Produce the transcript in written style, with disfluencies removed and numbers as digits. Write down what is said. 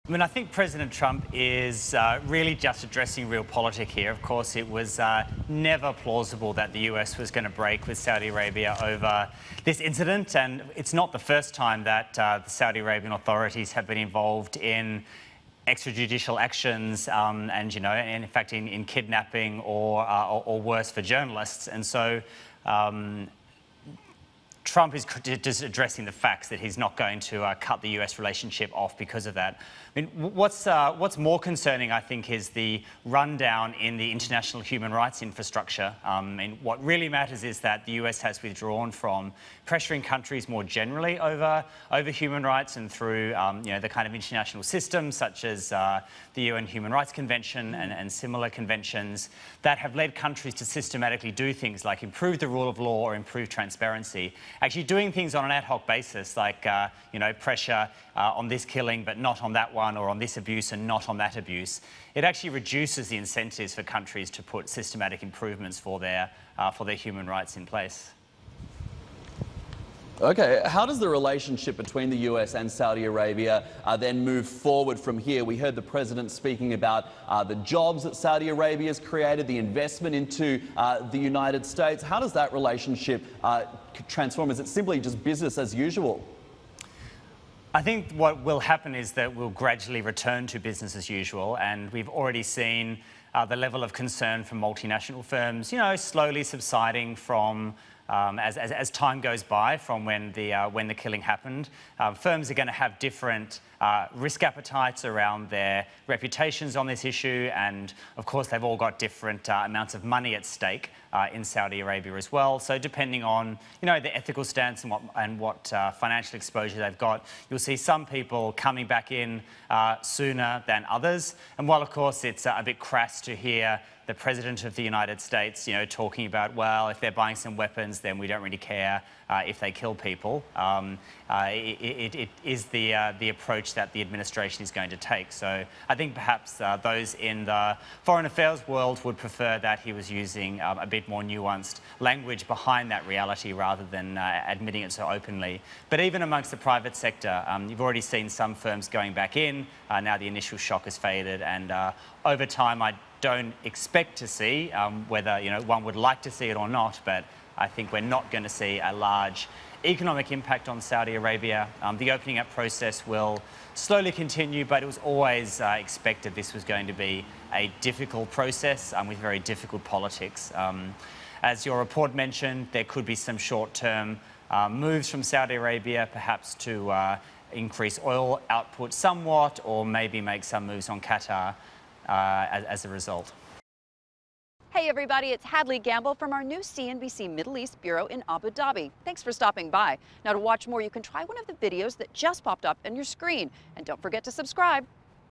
I mean, I think President Trump is really just addressing realpolitik here. Of course, it was never plausible that the US was going to break with Saudi Arabia over this incident. And it's not the first time that the Saudi Arabian authorities have been involved in extrajudicial actions and, you know, in fact, in kidnapping or worse for journalists. And so Trump is just addressing the facts that he's not going to cut the US relationship off because of that. I mean, what's more concerning, I think, is the rundown in the international human rights infrastructure. And what really matters is that the US has withdrawn from pressuring countries more generally over human rights and through you know, the kind of international systems such as the UN Human Rights Convention and similar conventions that have led countries to systematically do things like improve the rule of law or improve transparency. Actually doing things on an ad hoc basis, like you know, pressure on this killing but not on that one, or on this abuse and not on that abuse, it actually reduces the incentives for countries to put systematic improvements for their human rights in place. Okay, how does the relationship between the US and Saudi Arabia then move forward from here? We heard the president speaking about the jobs that Saudi Arabia has created, the investment into the United States. How does that relationship transform? Is it simply just business as usual? I think what will happen is that we'll gradually return to business as usual, and we've already seen the level of concern from multinational firms, you know, slowly subsiding from as time goes by from when the killing happened. Firms are going to have different risk appetites around their reputations on this issue, and of course they've all got different amounts of money at stake in Saudi Arabia as well. So depending on, you know, the ethical stance and what financial exposure they've got, you'll see some people coming back in sooner than others. And while of course it's a bit crass to hear the President of the United States, you know, talking about, well, if they're buying some weapons, then we don't really care if they kill people. It is the approach that the administration is going to take. So I think perhaps those in the foreign affairs world would prefer that he was using a bit more nuanced language behind that reality rather than admitting it so openly. But even amongst the private sector, you've already seen some firms going back in. Now the initial shock has faded, and over time I don't expect to see, whether, you know, one would like to see it or not, but I think we're not going to see a large economic impact on Saudi Arabia. The opening up process will slowly continue, but it was always expected this was going to be a difficult process with very difficult politics. As your report mentioned, there could be some short-term moves from Saudi Arabia, perhaps to increase oil output somewhat, or maybe make some moves on Qatar as a result. Hey everybody, it's Hadley Gamble from our new CNBC Middle East Bureau in Abu Dhabi. Thanks for stopping by. Now to watch more, you can try one of the videos that just popped up on your screen. And don't forget to subscribe.